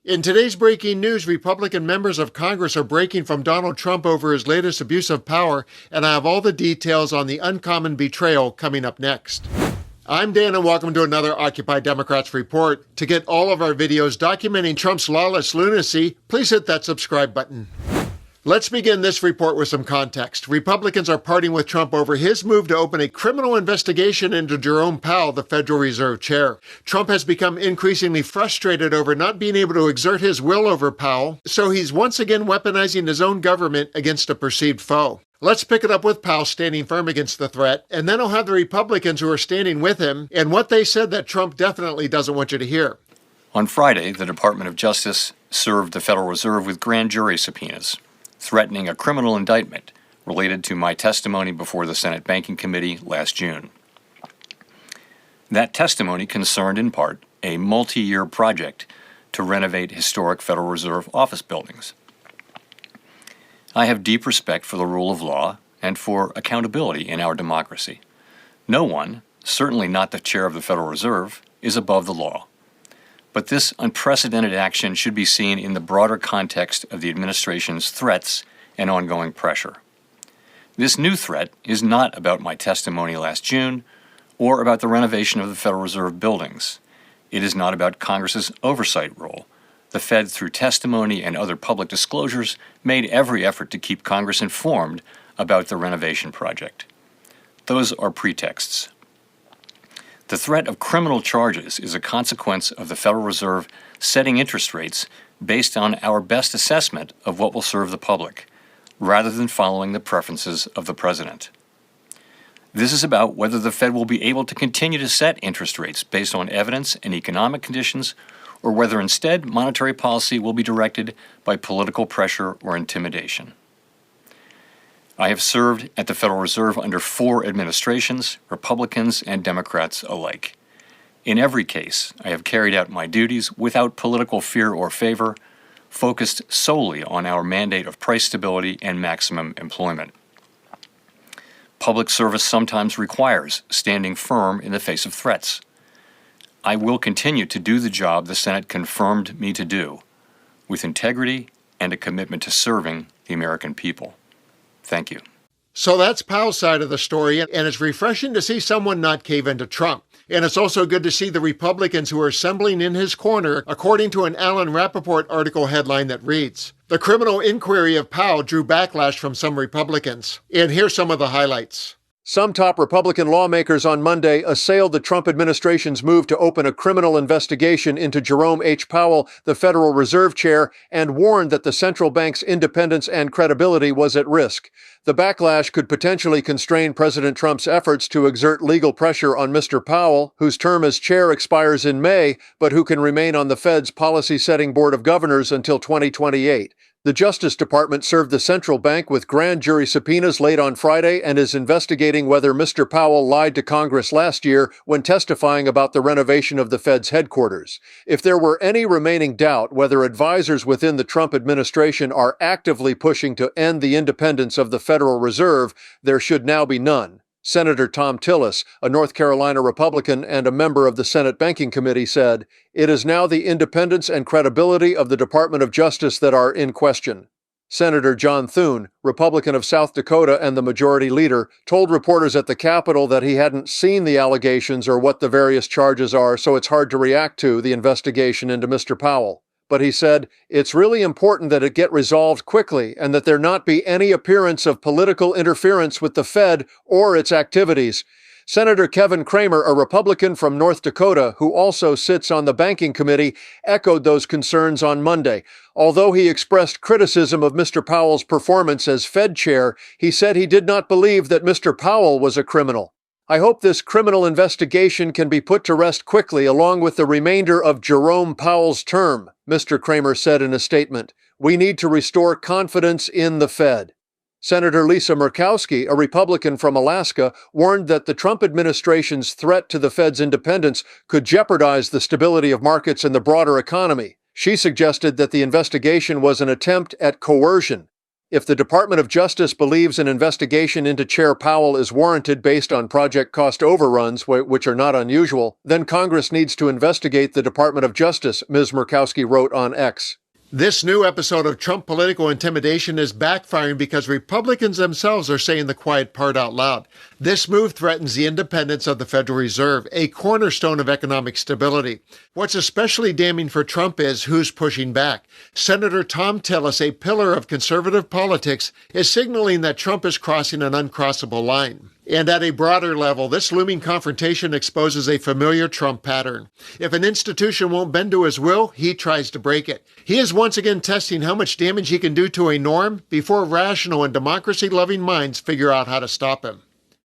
In today's breaking news, Republican members of Congress are breaking from Donald Trump over his latest abuse of power, and I have all the details on the uncommon betrayal coming up next. I'm Dan, and welcome to another Occupy Democrats report. To get all of our videos documenting Trump's lawless lunacy, please hit that subscribe button. Let's begin this report with some context. Republicans are parting with Trump over his move to open a criminal investigation into Jerome Powell, the Federal Reserve Chair. Trump has become increasingly frustrated over not being able to exert his will over Powell, so he's once again weaponizing his own government against a perceived foe. Let's pick it up with Powell standing firm against the threat, and then I'll have the Republicans who are standing with him and what they said that Trump definitely doesn't want you to hear. On Friday, the Department of Justice served the Federal Reserve with grand jury subpoenas, threatening a criminal indictment related to my testimony before the Senate Banking Committee last June. That testimony concerned in part a multi-year project to renovate historic Federal Reserve office buildings. I have deep respect for the rule of law and for accountability in our democracy. No one, certainly not the chair of the Federal Reserve, is above the law. But this unprecedented action should be seen in the broader context of the administration's threats and ongoing pressure. This new threat is not about my testimony last June or about the renovation of the Federal Reserve buildings. It is not about Congress's oversight role. The Fed, through testimony and other public disclosures, made every effort to keep Congress informed about the renovation project. Those are pretexts. The threat of criminal charges is a consequence of the Federal Reserve setting interest rates based on our best assessment of what will serve the public, rather than following the preferences of the president. This is about whether the Fed will be able to continue to set interest rates based on evidence and economic conditions, or whether instead monetary policy will be directed by political pressure or intimidation. I have served at the Federal Reserve under 4 administrations, Republicans and Democrats alike. In every case, I have carried out my duties without political fear or favor, focused solely on our mandate of price stability and maximum employment. Public service sometimes requires standing firm in the face of threats. I will continue to do the job the Senate confirmed me to do, with integrity and a commitment to serving the American people. Thank you. So that's Powell's side of the story, and it's refreshing to see someone not cave into Trump. And it's also good to see the Republicans who are assembling in his corner, according to an Alan Rappaport article headline that reads, "The criminal inquiry of Powell drew backlash from some Republicans." And here's some of the highlights. Some top Republican lawmakers on Monday assailed the Trump administration's move to open a criminal investigation into Jerome H. Powell, the Federal Reserve Chair, and warned that the central bank's independence and credibility was at risk. The backlash could potentially constrain President Trump's efforts to exert legal pressure on Mr. Powell, whose term as chair expires in May, but who can remain on the Fed's policy-setting board of governors until 2028. The Justice Department served the central bank with grand jury subpoenas late on Friday and is investigating whether Mr. Powell lied to Congress last year when testifying about the renovation of the Fed's headquarters. If there were any remaining doubt whether advisors within the Trump administration are actively pushing to end the independence of the Federal Reserve, there should now be none. Senator Thom Tillis, a North Carolina Republican and a member of the Senate Banking Committee, said, "It is now the independence and credibility of the Department of Justice that are in question." Senator John Thune, Republican of South Dakota and the majority leader, told reporters at the Capitol that he hadn't seen the allegations or what the various charges are, so it's hard to react to the investigation into Mr. Powell. But he said, "It's really important that it get resolved quickly and that there not be any appearance of political interference with the Fed or its activities." Senator Kevin Cramer, a Republican from North Dakota who also sits on the Banking Committee, echoed those concerns on Monday. Although he expressed criticism of Mr. Powell's performance as Fed chair, he said he did not believe that Mr. Powell was a criminal. "I hope this criminal investigation can be put to rest quickly along with the remainder of Jerome Powell's term," Mr. Cramer said in a statement. "We need to restore confidence in the Fed." Senator Lisa Murkowski, a Republican from Alaska, warned that the Trump administration's threat to the Fed's independence could jeopardize the stability of markets and the broader economy. She suggested that the investigation was an attempt at coercion. If the Department of Justice believes an investigation into Chair Powell is warranted based on project cost overruns, which are not unusual, then Congress needs to investigate the Department of Justice, Ms. Murkowski wrote on X. This new episode of Trump political intimidation is backfiring because Republicans themselves are saying the quiet part out loud. This move threatens the independence of the Federal Reserve, a cornerstone of economic stability. What's especially damning for Trump is who's pushing back. Senator Tom Tillis, a pillar of conservative politics, is signaling that Trump is crossing an uncrossable line. And at a broader level, this looming confrontation exposes a familiar Trump pattern. If an institution won't bend to his will, he tries to break it. He is once again testing how much damage he can do to a norm before rational and democracy-loving minds figure out how to stop him.